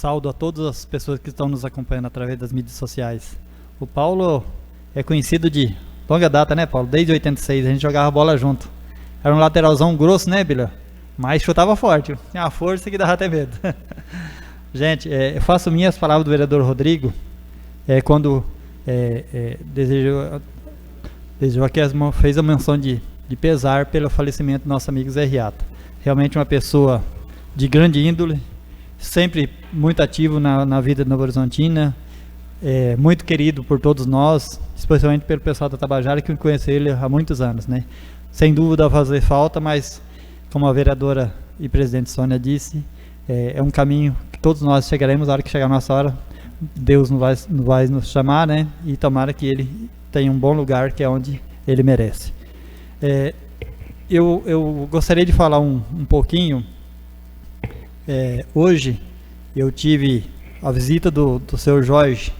saúdo a todas as pessoas que estão nos acompanhando através das mídias sociais. O Paulo é conhecido de longa data, né, Paulo? Desde 86 a gente jogava bola junto. Era um lateralzão grosso, né, Bila? Mas chutava forte. Tinha uma força que dava até medo. Gente, eu faço minhas palavras do vereador Rodrigo, quando desejou aqui, fez a menção de pesar pelo falecimento do nosso amigo Zé Riata. Realmente uma pessoa de grande índole, sempre muito ativo na vida de Nova Horizontina, muito querido por todos nós, especialmente pelo pessoal da Tabajara, que conhece ele há muitos anos, né? Sem dúvida vai fazer falta, mas como a vereadora e presidente Sônia disse, é um caminho que todos nós chegaremos, a hora que chegar a nossa hora, Deus não vai nos chamar, né? E tomara que ele tenha um bom lugar, que é onde ele merece. Eu gostaria de falar um pouquinho. Hoje eu tive a visita do senhor Jorge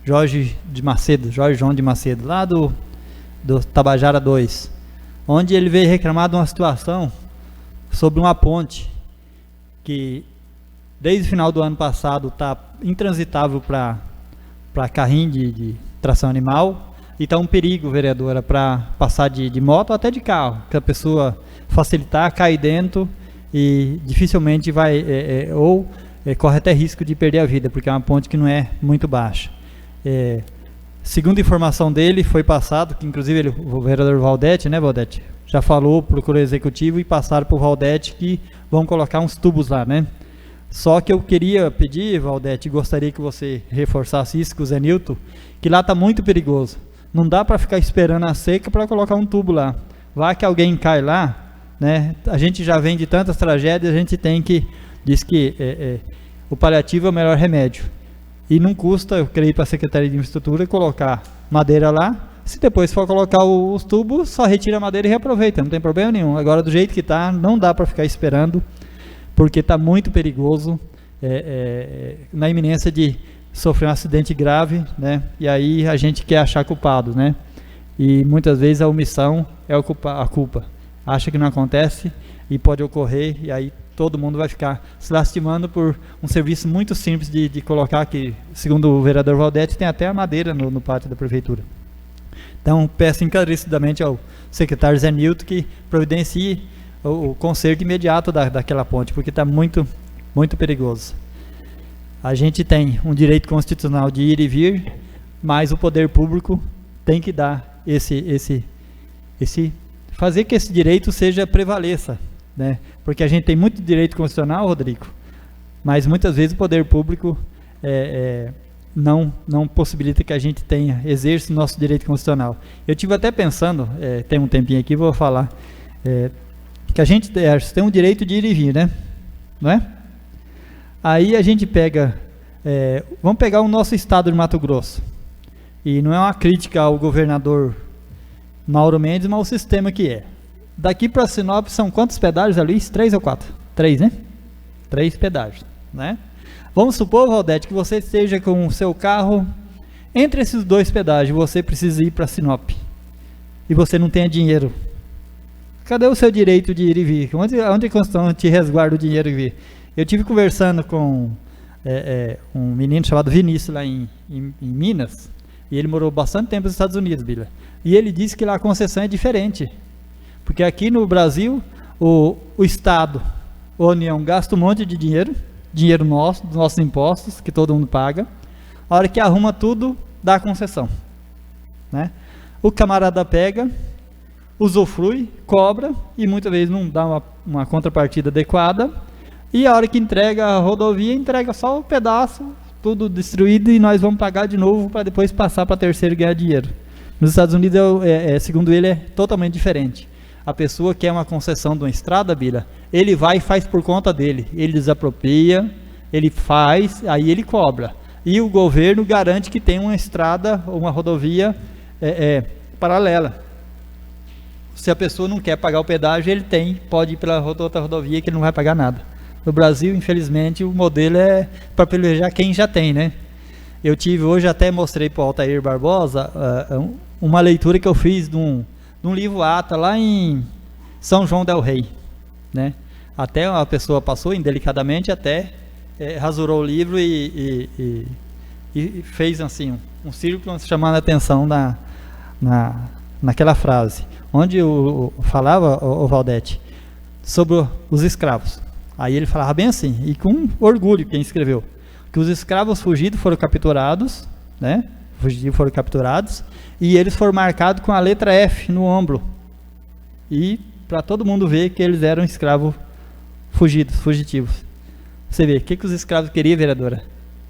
João de Macedo, lá do Tabajara 2, onde ele veio reclamar de uma situação sobre uma ponte que desde o final do ano passado está intransitável para carrinho de tração animal, e está um perigo, vereadora, para passar de moto ou até de carro, que a pessoa facilitar, cair dentro e dificilmente vai, corre até risco de perder a vida, porque é uma ponte que não é muito baixa. Segundo a informação dele, foi passado, que inclusive o vereador Valdete, né, Valdete, já falou, procurou o executivo e passaram para o Valdete que vão colocar uns tubos lá, né? Só que eu queria pedir, Valdete, gostaria que você reforçasse isso com o Zé Nilton, que lá está muito perigoso. Não dá para ficar esperando a seca para colocar um tubo lá. Vai que alguém cai lá, né? A gente já vem de tantas tragédias, a gente tem que... Diz que o paliativo é o melhor remédio. E não custa, eu creio, para a Secretaria de Infraestrutura colocar madeira lá. Se depois for colocar os tubos, só retira a madeira e reaproveita, não tem problema nenhum. Agora, do jeito que está, não dá para ficar esperando, porque está muito perigoso, na iminência de sofrer um acidente grave, né? E aí a gente quer achar culpado, né? E muitas vezes a omissão é a culpa. Acha que não acontece e pode ocorrer, e aí todo mundo vai ficar se lastimando por um serviço muito simples de colocar aqui. Segundo o vereador Valdete, tem até a madeira no pátio da prefeitura. Então, peço encarecidamente ao secretário Zé Nilton que providencie o conserto imediato daquela ponte, porque está muito, muito perigoso. A gente tem um direito constitucional de ir e vir, mas o poder público tem que dar fazer que esse direito prevaleça, né? Porque a gente tem muito direito constitucional, Rodrigo, mas muitas vezes o poder público não possibilita que a gente exerça o nosso direito constitucional. Eu tive até pensando, tem um tempinho aqui, vou falar, que a gente tem um direito de ir e vir, né? Não é? Aí a gente pega, vamos pegar o nosso estado de Mato Grosso, e não é uma crítica ao governador Mauro Mendes, mas o sistema que é. Daqui para Sinop são quantos pedágios, Luiz? 3 ou 4? 3, né? 3 pedágios, né? Vamos supor, Valdete, que você esteja com o seu carro, entre esses 2 pedágios, você precisa ir para Sinop, e você não tenha dinheiro. Cadê o seu direito de ir e vir? Onde a Constituição te resguarda o dinheiro de vir? Eu tive conversando com um menino chamado Vinícius, lá em Minas, e ele morou bastante tempo nos Estados Unidos, Bila. E ele disse que lá a concessão é diferente. Porque aqui no Brasil, o Estado, a União, gasta um monte de dinheiro nosso, dos nossos impostos, que todo mundo paga. A hora que arruma tudo, dá a concessão, né? O camarada pega, usufrui, cobra, e muitas vezes não dá uma contrapartida adequada, e a hora que entrega a rodovia, entrega só o pedaço, tudo destruído, e nós vamos pagar de novo para depois passar para terceiro e ganhar dinheiro. Nos Estados Unidos, segundo ele, é totalmente diferente. A pessoa quer uma concessão de uma estrada, Bila, ele vai e faz por conta dele. Ele desapropria, ele faz, aí ele cobra. E o governo garante que tem uma estrada, uma rodovia paralela. Se a pessoa não quer pagar o pedágio, ele pode ir pela outra rodovia que ele não vai pagar nada. No Brasil, infelizmente, o modelo é para privilegiar quem já tem, né? Eu tive hoje, até mostrei para o Altair Barbosa, uma leitura que eu fiz de um livro ATA lá em São João del Rei, né? Até a pessoa passou indelicadamente, até rasurou o livro e fez assim um círculo chamando a atenção naquela frase, onde falava o Valdete sobre os escravos. Aí ele falava bem assim, e com orgulho quem escreveu, que os escravos fugidos foram capturados, né? Fugitivos foram capturados, e eles foram marcados com a letra F no ombro, e para todo mundo ver que eles eram escravos fugitivos. Você vê, o que os escravos queriam, vereadora?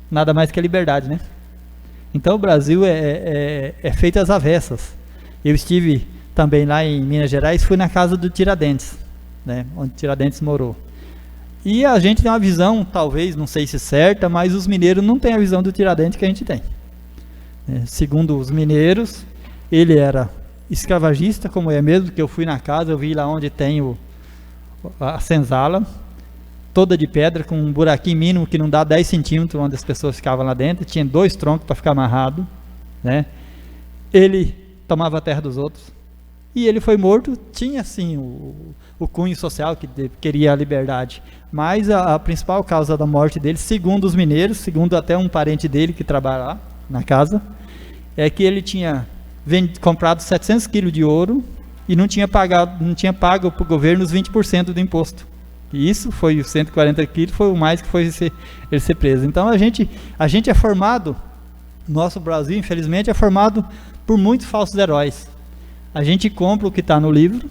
Nada mais que a liberdade, né? Então o Brasil é feito às avessas. Eu estive também lá em Minas Gerais, fui na casa do Tiradentes, né? Onde Tiradentes morou. E a gente tem uma visão, talvez, não sei se certa, mas os mineiros não têm a visão do Tiradentes que a gente tem. Segundo os mineiros, ele era escravagista, como é mesmo, que eu fui na casa, eu vi lá onde tem a senzala, toda de pedra, com um buraquinho mínimo que não dá 10 centímetros, onde as pessoas ficavam lá dentro, tinha 2 troncos para ficar amarrado, né? Ele tomava a terra dos outros, e ele foi morto. Tinha sim o cunho social, que queria a liberdade, mas a principal causa da morte dele, segundo os mineiros, segundo até um parente dele que trabalha lá na casa, é que ele tinha comprado 700 quilos de ouro e não tinha pago para o governo os 20% do imposto. E isso foi os 140 quilos, foi o mais que foi ele ser preso. Então a gente é formado, nosso Brasil infelizmente é formado por muitos falsos heróis. A gente compra o que está no livro,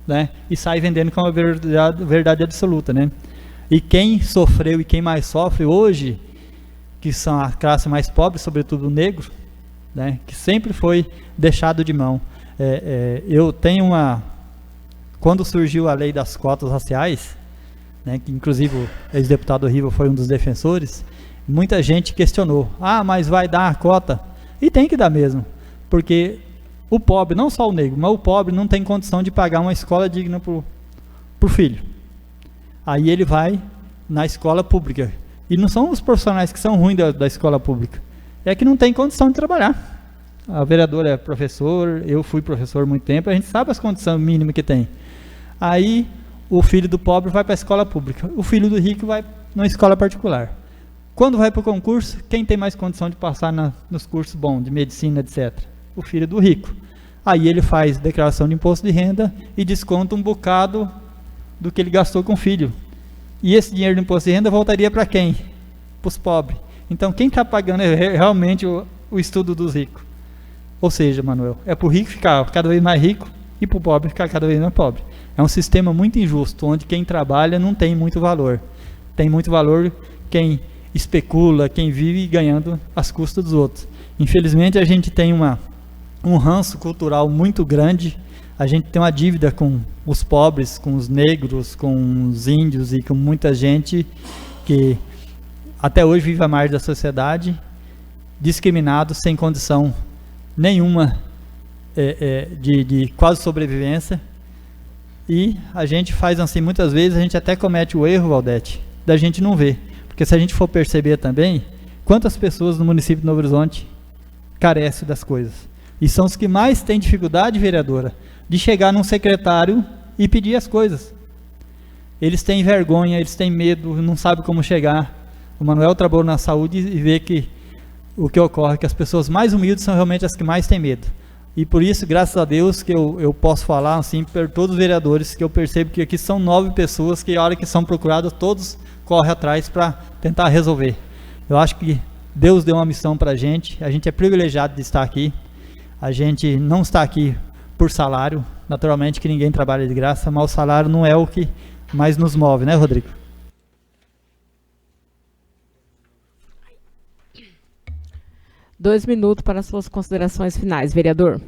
né, e sai vendendo como verdade absoluta, né? E quem sofreu e quem mais sofre hoje, que são a classe mais pobre, sobretudo o negro, né, que sempre foi deixado de mão. Eu tenho quando surgiu a lei das cotas raciais, né, que inclusive o ex-deputado Riva foi um dos defensores, muita gente questionou, mas vai dar a cota? E tem que dar mesmo, porque o pobre, não só o negro, mas o pobre não tem condição de pagar uma escola digna para o filho. Aí ele vai na escola pública. E não são os profissionais que são ruins da escola pública, é que não tem condição de trabalhar. A vereadora é professor, eu fui professor há muito tempo, a gente sabe as condições mínimas que tem. Aí o filho do pobre vai para a escola pública, o filho do rico vai numa escola particular. Quando vai para o concurso, quem tem mais condição de passar nos cursos bons, de medicina, etc.? O filho do rico. Aí ele faz declaração de imposto de renda e desconta um bocado do que ele gastou com o filho. E esse dinheiro do imposto de renda voltaria para quem? Para os pobres. Então quem está pagando realmente o estudo dos ricos? Ou seja, Manuel, é para o rico ficar cada vez mais rico e para o pobre ficar cada vez mais pobre. É um sistema muito injusto, onde quem trabalha não tem muito valor. Tem muito valor quem especula, quem vive ganhando às custas dos outros. Infelizmente a gente tem um ranço cultural muito grande, a gente tem uma dívida com os pobres, com os negros, com os índios e com muita gente que até hoje vive à margem da sociedade, discriminado, sem condição nenhuma de quase sobrevivência. E a gente faz assim, muitas vezes a gente até comete o erro, Valdete, da gente não ver, porque se a gente for perceber também, quantas pessoas no município de Novo Horizonte carecem das coisas, e são os que mais têm dificuldade, vereadora, de chegar num secretário e pedir as coisas. Eles têm vergonha, eles têm medo, não sabem como chegar. O Manuel trabalhou na saúde e vê que o que ocorre é que as pessoas mais humildes são realmente as que mais têm medo. E por isso, graças a Deus, que eu posso falar assim, por todos os vereadores, que eu percebo que aqui são 9 pessoas que a hora que são procuradas, todos correm atrás para tentar resolver. Eu acho que Deus deu uma missão para a gente é privilegiado de estar aqui. A gente não está aqui por salário, naturalmente que ninguém trabalha de graça, mas o salário não é o que mais nos move, né, Rodrigo? Dois minutos para as suas considerações finais, vereador.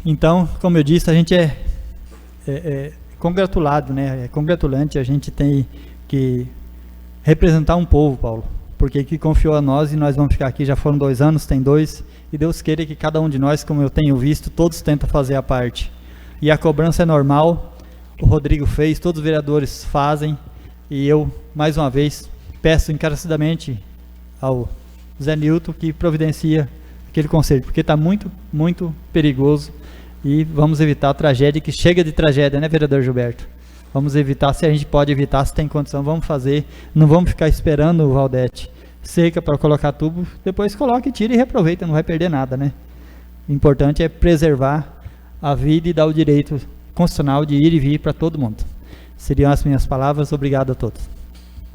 Então, como eu disse, a gente é congratulado, né? É congratulante, a gente tem que representar um povo, Paulo, porque que confiou a nós e nós vamos ficar aqui, já foram 2 anos, tem 2, e Deus queira que cada um de nós, como eu tenho visto, todos tentam fazer a parte. E a cobrança é normal, o Rodrigo fez, todos os vereadores fazem, e eu, mais uma vez, peço encarecidamente ao Zé Nilton que providencia aquele conselho, porque está muito, muito perigoso, e vamos evitar a tragédia, que chega de tragédia, né, vereador Gilberto? Vamos evitar, se a gente pode evitar, se tem condição, vamos fazer. Não vamos ficar esperando o Valdete seca para colocar tubo. Depois coloca e tira e reaproveita, não vai perder nada, né? O importante é preservar a vida e dar o direito constitucional de ir e vir para todo mundo. Seriam as minhas palavras. Obrigado a todos.